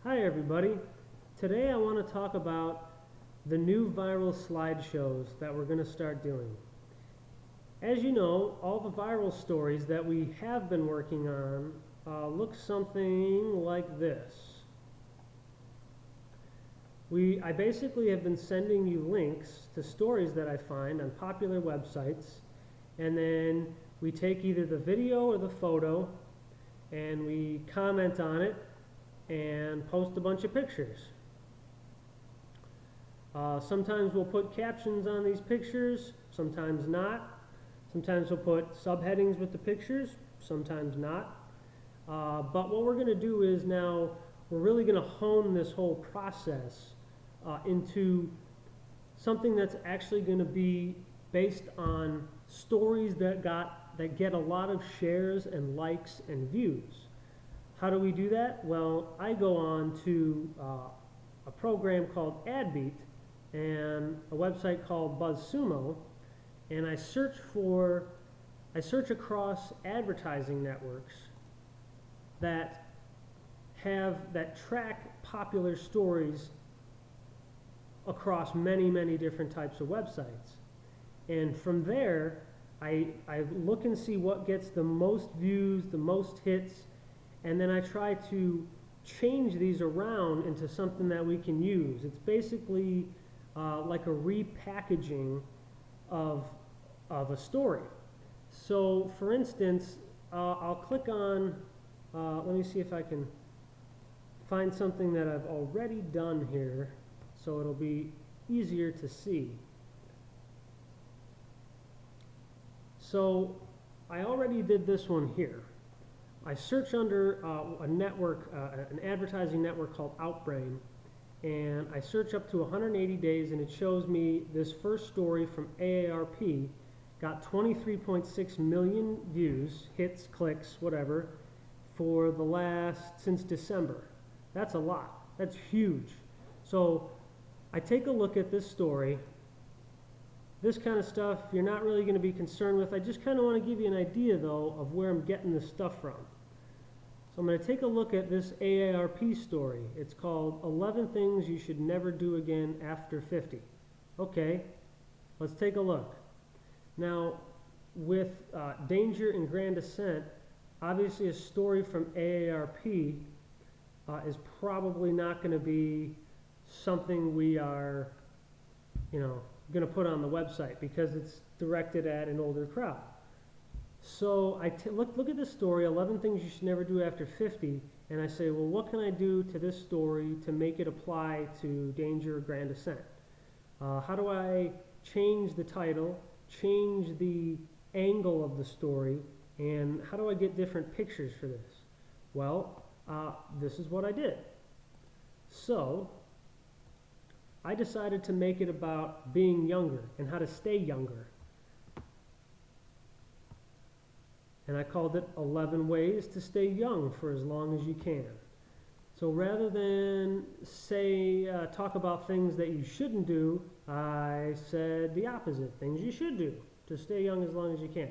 Hi everybody. Today I want to talk about the new viral slideshows that we're going to start doing. As you know, all the viral stories that we have been working on look something like this. I basically have been sending you links to stories that I find on popular websites, and then we take either the video or the photo and we comment on it and post a bunch of pictures. Sometimes we'll put captions on these pictures, sometimes not. Sometimes we'll put subheadings with the pictures, sometimes not. But what we're going to do is now we're really going to hone this whole process into something that's actually going to be based on stories that get a lot of shares and likes and views. How do we do that? Well, I go on to a program called AdBeat and a website called BuzzSumo, and I search across advertising networks that track popular stories across many different types of websites. And from there, I look and see what gets the most views, the most hits, and then I try to change these around into something that we can use. It's basically like a repackaging of a story. So for instance, I'll click on, let me see if I can find something that I've already done here so it'll be easier to see. So I already did this one here. I search under a network, an advertising network called Outbrain, and I search up to 180 days, and it shows me this first story from AARP got 23.6 million views, hits, clicks, whatever, since December. That's a lot. That's huge. So I take a look at this story. This kind of stuff you're not really going to be concerned with. I just kind of want to give you an idea, though, of where I'm getting this stuff from. So I'm going to take a look at this AARP story. It's called 11 Things You Should Never Do Again After 50. Okay, let's take a look. Now, with Danger and Grand Ascent, obviously a story from AARP is probably not going to be something we are, going to put on the website because it's directed at an older crowd. So I look at this story, 11 Things You Should Never Do After 50, and I say, well, what can I do to this story to make it apply to Danger or Grand Ascent? How do I change the title, change the angle of the story, and how do I get different pictures for this? Well, this is what I did. So I decided to make it about being younger and how to stay younger. And I called it 11 Ways to Stay Young for as Long as You Can. So rather than talk about things that you shouldn't do, I said the opposite, things you should do to stay young as long as you can.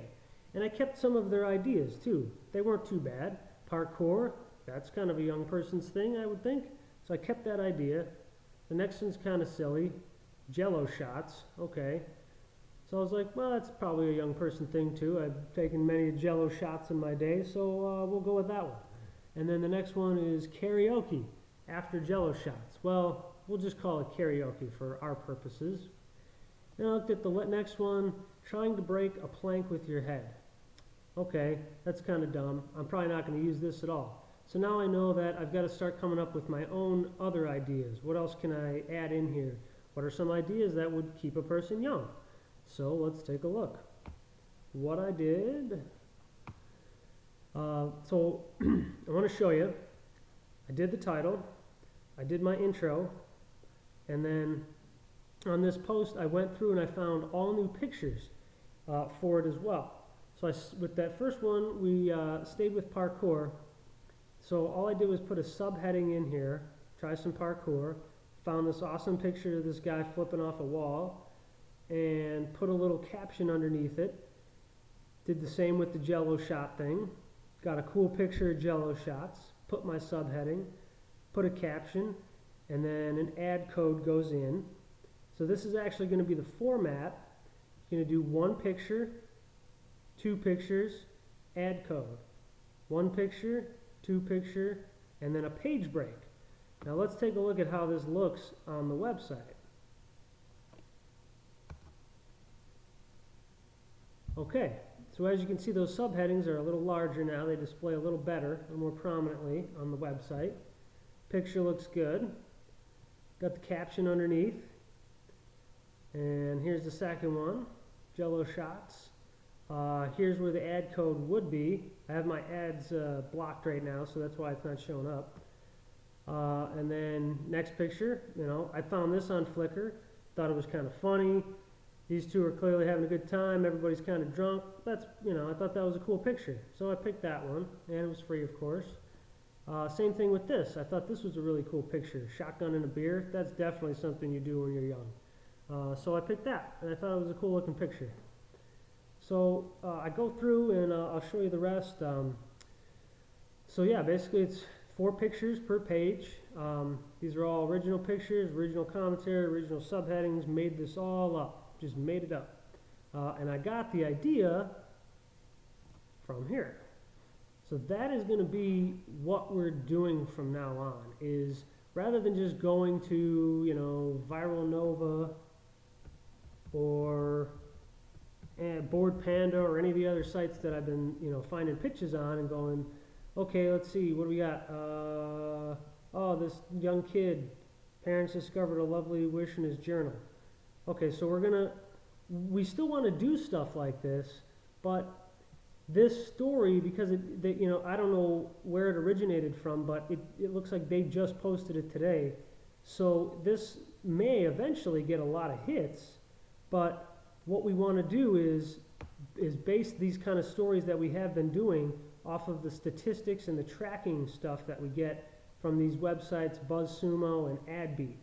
And I kept some of their ideas too. They weren't too bad. Parkour, that's kind of a young person's thing, I would think. So I kept that idea. The next one's kind of silly. Jello shots, okay. So I was like, well, that's probably a young person thing too. I've taken many Jello shots in my day, so we'll go with that one. And then the next one is karaoke after Jello shots. Well, we'll just call it karaoke for our purposes. Then I looked at the next one, trying to break a plank with your head. Okay, that's kind of dumb. I'm probably not going to use this at all. So now I know that I've got to start coming up with my own other ideas. What else can I add in here? What are some ideas that would keep a person young? So let's take a look. What I did, so I want to show you. I did the title, I did my intro, and then on this post I went through and I found all new pictures for it as well. So with that first one, we stayed with parkour. So all I did was put a subheading in here, try some parkour, found this awesome picture of this guy flipping off a wall, and put a little caption underneath it. Did the same with the Jello shot thing. Got a cool picture of Jello shots. Put my subheading. put a caption, and then an ad code goes in. So this is actually going to be the format. You're going to do one picture, two pictures, ad code. One picture, two picture, and then a page break. Now let's take a look at how this looks on the website. Okay, so as you can see, those subheadings are a little larger now. They display a little better and more prominently on the website. Picture looks good. Got the caption underneath. And here's the second one, Jello shots. Here's where the ad code would be. I have my ads blocked right now, so that's why it's not showing up. And then next picture, I found this on Flickr. Thought it was kind of funny. These two are clearly having a good time. Everybody's kind of drunk. I thought that was a cool picture. So I picked that one, and it was free, of course. Same thing with this. I thought this was a really cool picture. Shotgun and a beer. That's definitely something you do when you're young. So I picked that, and I thought it was a cool looking picture. So I go through, and I'll show you the rest. So yeah, basically it's 4 pictures per page. These are all original pictures, original commentary, original subheadings. Made this all up. Just made it up. And I got the idea from here. So that is going to be what we're doing from now on, is rather than just going to, Viral Nova or Board Panda or any of the other sites that I've been, finding pitches on and going, okay, let's see, what do we got? Oh, this young kid, parents discovered a lovely wish in his journal. Okay, so we still want to do stuff like this, but this story, because I don't know where it originated from, but it looks like they just posted it today. So this may eventually get a lot of hits, but what we want to do is base these kind of stories that we have been doing off of the statistics and the tracking stuff that we get from these websites, BuzzSumo and AdBeat.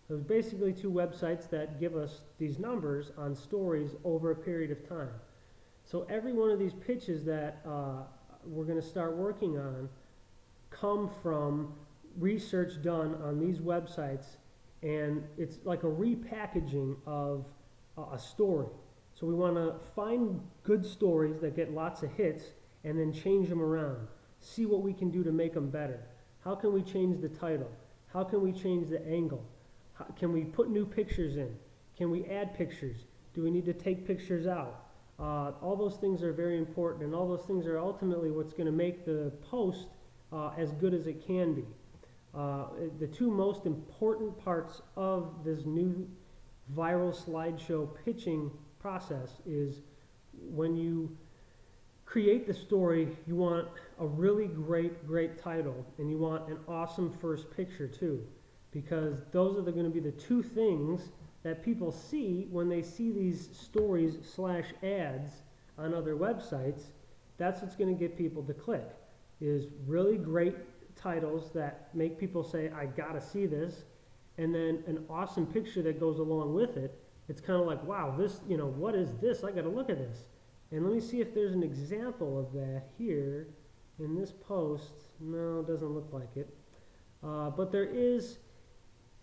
Those basically 2 websites that give us these numbers on stories over a period of time. So every one of these pitches that we're going to start working on come from research done on these websites, and it's like a repackaging of a story. So we want to find good stories that get lots of hits and then change them around. See what we can do to make them better. How can we change the title? How can we change the angle? Can we put new pictures in? Can we add pictures? Do we need to take pictures out? All those things are very important, and all those things are ultimately what's going to make the post as good as it can be. The 2 most important parts of this new viral slideshow pitching process is when you create the story, you want a really great title, and you want an awesome first picture too. Because those are going to be the 2 things that people see when they see these stories / ads on other websites. That's what's going to get people to click, is really great titles that make people say, I gotta see this, and then an awesome picture that goes along with it. It's kind of like, wow, this, what is this? I gotta look at this. And let me see if there's an example of that here in this post. No, it doesn't look like it. But there is.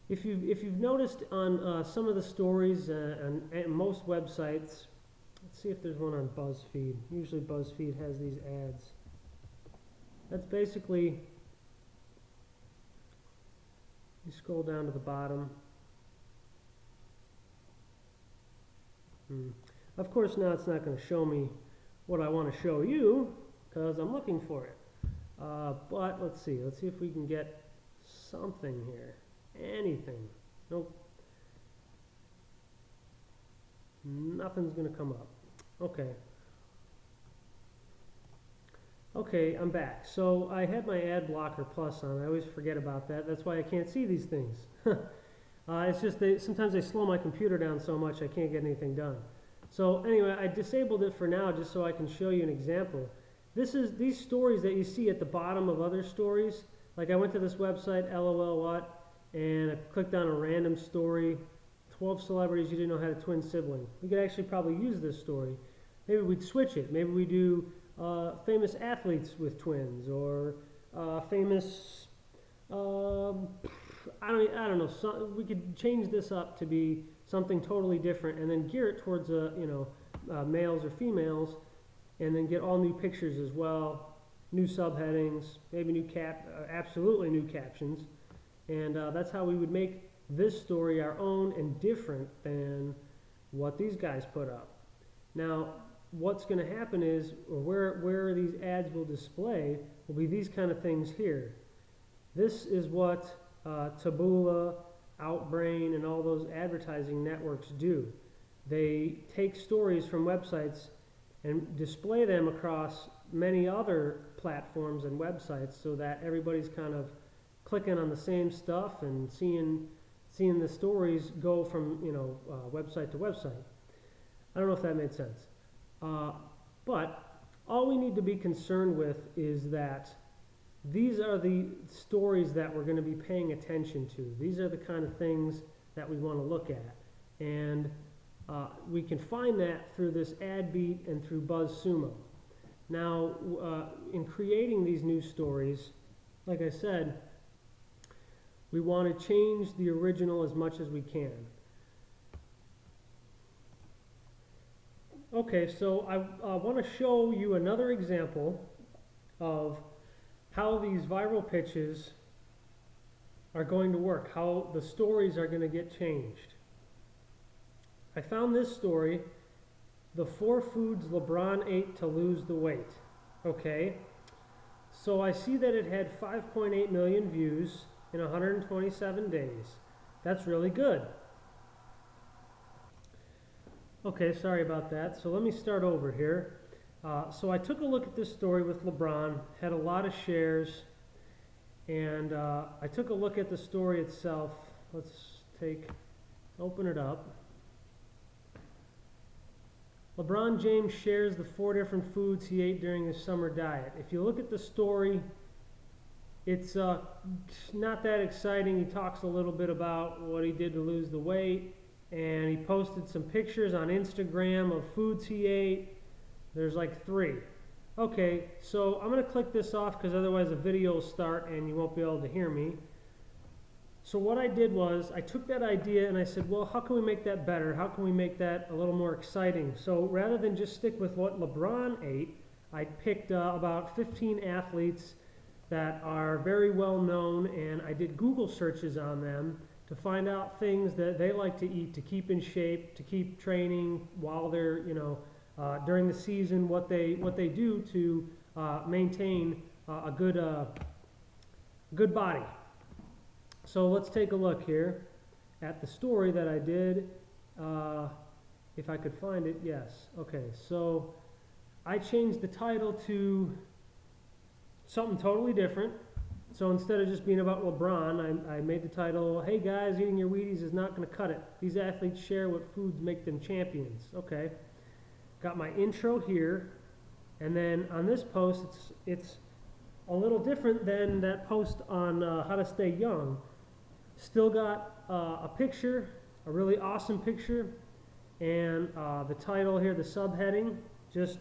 If you've noticed on some of the stories and most websites, let's see if there's one on BuzzFeed. Usually BuzzFeed has these ads. That's basically, you scroll down to the bottom. Of course now it's not going to show me what I want to show you because I'm looking for it. But let's see if we can get something here. Anything. Nope. Nothing's going to come up. Okay, I'm back. So I had my ad blocker plus on. I always forget about that. That's why I can't see these things. It's just sometimes they slow my computer down so much I can't get anything done. So anyway, I disabled it for now just so I can show you an example. These stories that you see at the bottom of other stories. Like I went to this website, LOL what, and I clicked on a random story, 12 celebrities you didn't know had a twin sibling. We could actually probably use this story. Maybe we'd switch it. Maybe we do famous athletes with twins, or famous Um, I don't know. We could change this up to be something totally different, and then gear it towards males or females, and then get all new pictures as well, new subheadings, maybe absolutely new captions, and that's how we would make this story our own and different than what these guys put up. Now, what's going to happen is, or where these ads will display, will be these kind of things here. This is what Taboola, Outbrain, and all those advertising networks do. They take stories from websites and display them across many other platforms and websites so that everybody's kind of clicking on the same stuff and seeing the stories go from website to website. I don't know if that made sense. But all we need to be concerned with is that these are the stories that we're going to be paying attention to. These are the kind of things that we want to look at. And we can find that through this ad beat and through BuzzSumo. Now, in creating these news stories, like I said, we want to change the original as much as we can. Okay, so I want to show you another example of how these viral pitches are going to work, how the stories are going to get changed. I found this story, the 4 foods LeBron ate to lose the weight. Okay, so I see that it had 5.8 million views in 127 days. That's really good. Okay, sorry about that. So let me start over here. So I took a look at this story with LeBron, had a lot of shares, and I took a look at the story itself. Let's open it up. LeBron James shares the 4 different foods he ate during his summer diet. If you look at the story, it's not that exciting. He talks a little bit about what he did to lose the weight, and he posted some pictures on Instagram of foods he ate. There's like 3. Okay, so I'm going to click this off because otherwise the video will start and you won't be able to hear me. So what I did was I took that idea and I said, well, how can we make that better? How can we make that a little more exciting? So rather than just stick with what LeBron ate, I picked about 15 athletes that are very well known, and I did Google searches on them to find out things that they like to eat to keep in shape, to keep training while they're, during the season, what they do to maintain a good body. So let's take a look here at the story that I did. If I could find it, yes. Okay, so I changed the title to something totally different. So instead of just being about LeBron, I made the title, "Hey guys, eating your Wheaties is not going to cut it. These athletes share what foods make them champions." Okay. Got my intro here, and then on this post, it's a little different than that post on how to stay young. Still got a picture, a really awesome picture, and the title here, the subheading, just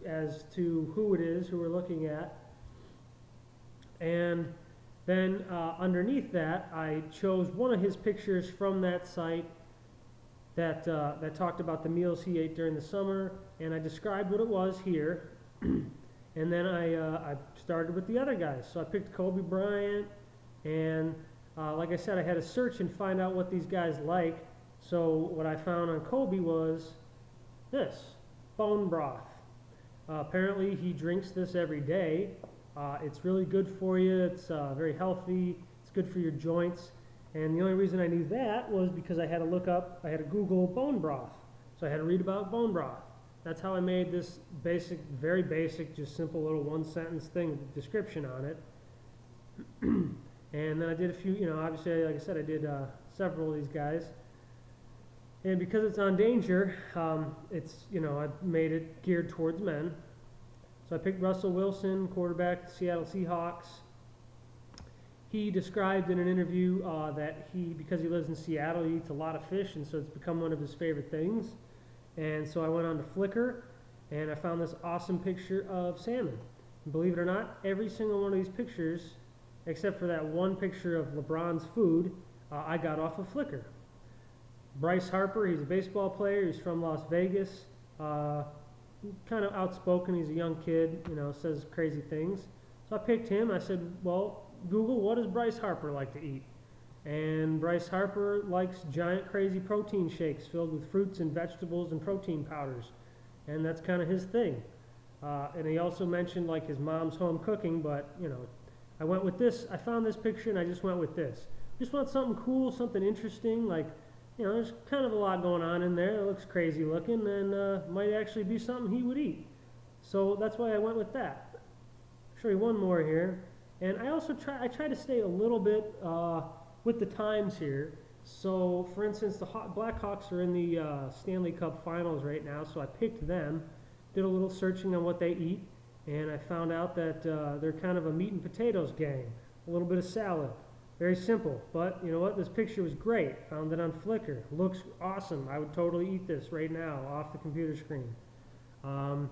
as to who it is, who we're looking at. And then underneath that, I chose one of his pictures from that site that talked about the meals he ate during the summer, and I described what it was here. And then I started with the other guys. So I picked Kobe Bryant, and like I said, I had to search and find out what these guys like. So what I found on Kobe was this, bone broth. Apparently he drinks this every day. It's really good for you. It's very healthy. It's good for your joints. And the only reason I knew that was because I had to Google bone broth. So I had to read about bone broth. That's how I made this basic, very basic, just simple little 1-sentence thing with a description on it. And then I did a few, obviously, like I said, I did several of these guys. And because it's on Danger, it's, I made it geared towards men. So I picked Russell Wilson, quarterback, Seattle Seahawks. He described in an interview that because he lives in Seattle, he eats a lot of fish, and so it's become one of his favorite things. And so I went on to Flickr, and I found this awesome picture of salmon. And believe it or not, every single one of these pictures except for that one picture of LeBron's food I got off of Flickr. Bryce Harper, he's a baseball player, he's from Las Vegas, kind of outspoken, he's a young kid, you know, says crazy things. So I picked him. I said, well, Google, what does Bryce Harper like to eat? And Bryce Harper likes giant crazy protein shakes filled with fruits and vegetables and protein powders. And that's kind of his thing. And he also mentioned like his mom's home cooking, but you know, I went with this. I found this picture and I just went with this. Just want something cool, something interesting, like, you know, there's kind of a lot going on in there. It looks crazy looking and might actually be something he would eat. So that's why I went with that. I'll show you one more here. And I also try to stay a little bit with the times here. So, for instance, the Blackhawks are in the Stanley Cup Finals right now, so I picked them, did a little searching on what they eat, and I found out that they're kind of a meat and potatoes gang, a little bit of salad. Very simple, but you know what? This picture was great. Found it on Flickr. Looks awesome. I would totally eat this right now off the computer screen. And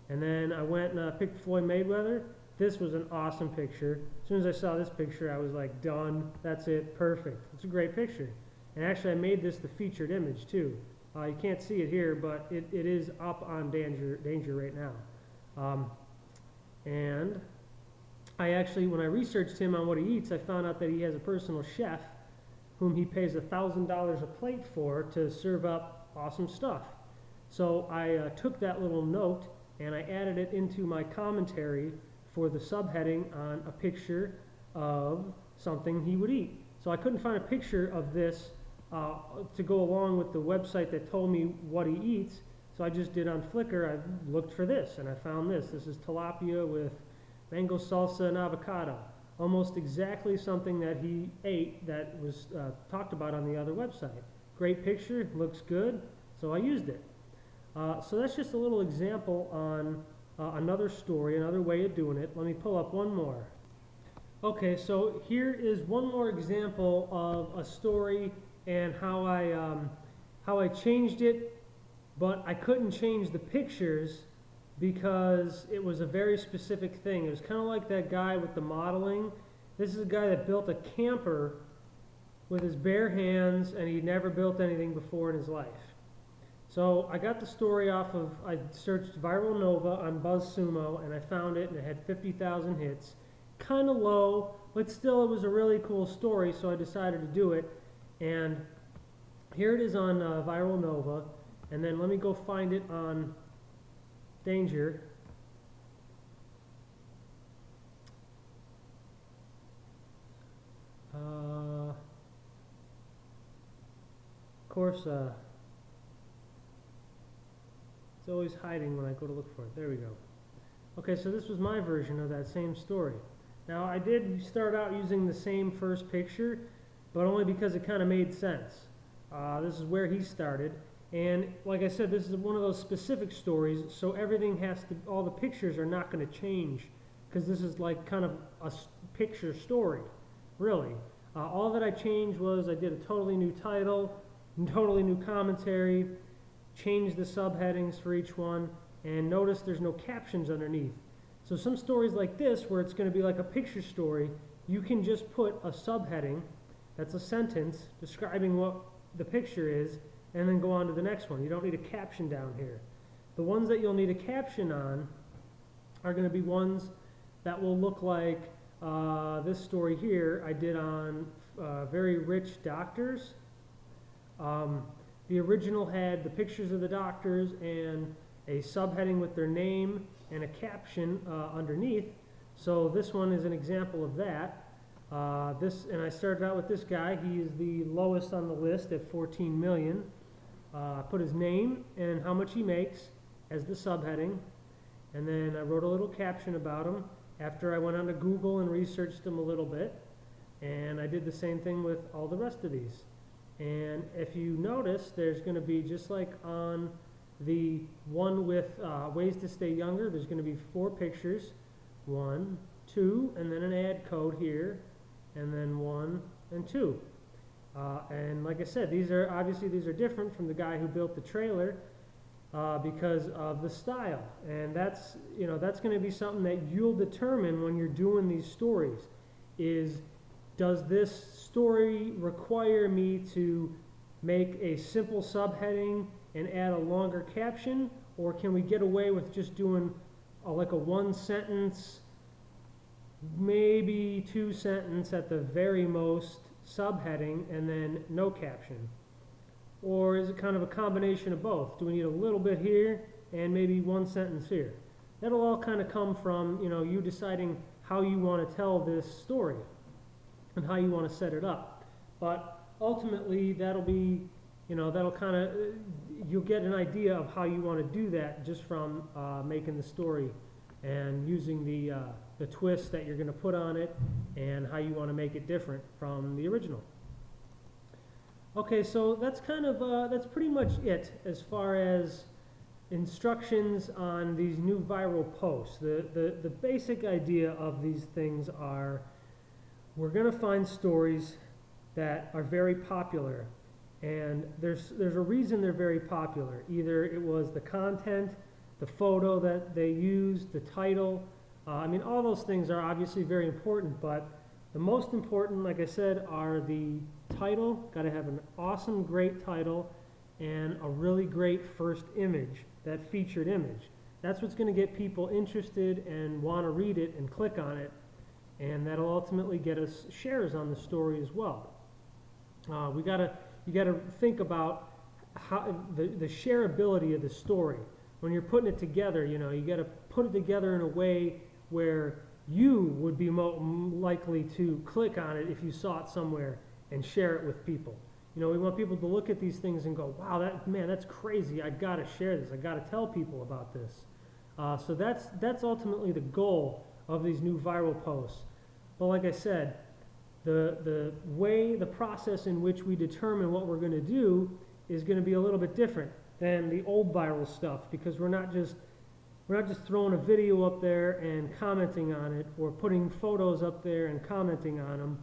then I went and picked Floyd Mayweather. This was an awesome picture. As soon as I saw this picture, I was like, done. That's it. Perfect. It's a great picture. And actually, I made this the featured image, too. You can't see it here, but it is up on Danger right now. And I actually, when I researched him on what he eats, I found out that he has a personal chef whom he pays $1,000 a plate for to serve up awesome stuff. So I took that little note and I added it into my commentary for the subheading on a picture of something he would eat. So I couldn't find a picture of this to go along with the website that told me what he eats, so I just did on Flickr. I looked for this and I found this. This is tilapia with mango salsa and avocado. Almost exactly something that he ate that was talked about on the other website. Great picture, looks good, so I used it. So that's just a little example on another story, another way of doing it. Let me pull up one more. Okay, so here is one more example of a story and how I changed it, but I couldn't change the pictures because it was a very specific thing. It was kind of like that guy with the modeling. This is a guy that built a camper with his bare hands, and he never built anything before in his life. So I got the story off of, I searched Viral Nova on BuzzSumo, and I found it, and it had 50,000 hits. Kind of low, but still it was a really cool story, so I decided to do it. And here it is on Viral Nova, and then let me go find it on Danger. Of course, it's always hiding when I go to look for it. There we go. Okay, so this was my version of that same story. Now, I did start out using the same first picture, but only because it kind of made sense. This is where he started. And like I said, this is one of those specific stories, so everything has to, all the pictures are not going to change, because this is like kind of a picture story, really. All that I changed was I did a totally new title, totally new commentary, changed the subheadings for each one, and notice there's no captions underneath. So some stories like this, where it's going to be like a picture story, you can just put a subheading, that's a sentence, describing what the picture is, and then go on to the next one. You don't need a caption down here. The ones that you'll need a caption on are going to be ones that will look like this story here I did on Very Rich Doctors. The original had the pictures of the doctors and a subheading with their name and a caption underneath. So this one is an example of that. And I started out with this guy. He is the lowest on the list at 14 million. Put his name and how much he makes as the subheading, and then I wrote a little caption about him after I went on to Google and researched him a little bit, and I did the same thing with all the rest of these. And if you notice, there's going to be, just like on the one with ways to stay younger, there's going to be 4 pictures, 1, 2, and then an ad code here, and then 1 and 2. And like I said, these are different from the guy who built the trailer because of the style. And that's going to be something that you'll determine when you're doing these stories. is, does this story require me to make a simple subheading and add a longer caption, or can we get away with just doing like a one sentence, maybe two sentence at the very most subheading and then no caption? Or is it kind of a combination of both? Do we need a little bit here and maybe one sentence here? That'll all kind of come from, you know, you deciding how you want to tell this story and how you want to set it up. But ultimately, that'll be, you know, that'll kind of, you'll get an idea of how you want to do that just from making the story and using the twist that you're going to put on it and how you want to make it different from the original. Okay, so that's kind of, that's pretty much it as far as instructions on these new viral posts. The basic idea of these things are, we're going to find stories that are very popular, and there's a reason they're very popular. Either it was the content, the photo that they used, the title. I mean, all those things are obviously very important, but the most important, like I said, are the title. Got to have an awesome, great title and a really great first image, that featured image. That's what's going to get people interested and want to read it and click on it, and that'll ultimately get us shares on the story as well. You got to think about how the shareability of the story. When you're putting it together, you know, you got to put it together in a way where you would be likely to click on it if you saw it somewhere and share it with people. You know, we want people to look at these things and go, wow, man, that's crazy. I got to share this. I got to tell people about this. So that's ultimately the goal of these new viral posts. But like I said, the process in which we determine what we're going to do is going to be a little bit different than the old viral stuff, because we're not just throwing a video up there and commenting on it, or putting photos up there and commenting on them,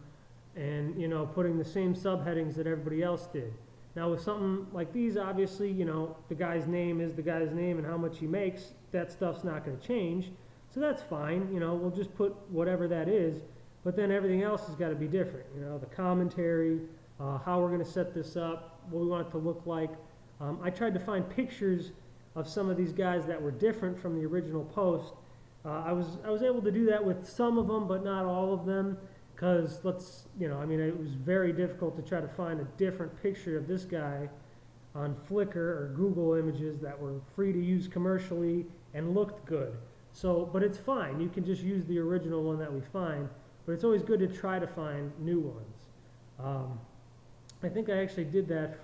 and, you know, putting the same subheadings that everybody else did. Now with something like these, obviously, you know, the guy's name is the guy's name and how much he makes, that stuff's not going to change. So that's fine, you know, we'll just put whatever that is, but then everything else has got to be different. You know, the commentary, how we're going to set this up, what we want it to look like. I tried to find pictures of some of these guys that were different from the original post. I was able to do that with some of them, but not all of them, because it was very difficult to try to find a different picture of this guy on Flickr or Google Images that were free to use commercially and looked good. So, but it's fine. You can just use the original one that we find, but it's always good to try to find new ones. I think I actually did that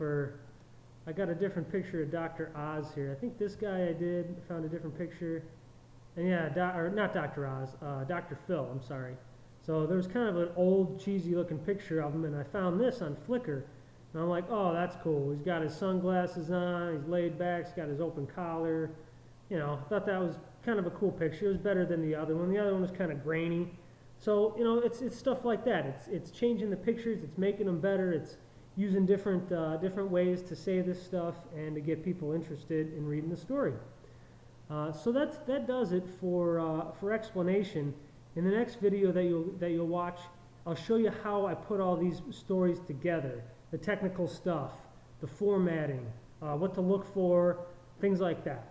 I got a different picture of Dr. Oz here. I think this guy I found a different picture. And yeah, not Dr. Oz, Dr. Phil, I'm sorry. So there was kind of an old, cheesy looking picture of him, and I found this on Flickr. And I'm like, oh, that's cool. He's got his sunglasses on, he's laid back, he's got his open collar. You know, I thought that was kind of a cool picture. It was better than the other one. The other one was kind of grainy. So, you know, it's stuff like that. It's changing the pictures, it's making them better, it's using different ways to say this stuff and to get people interested in reading the story. So that does it for explanation. In the next video that you'll watch, I'll show you how I put all these stories together, the technical stuff, the formatting, what to look for, things like that.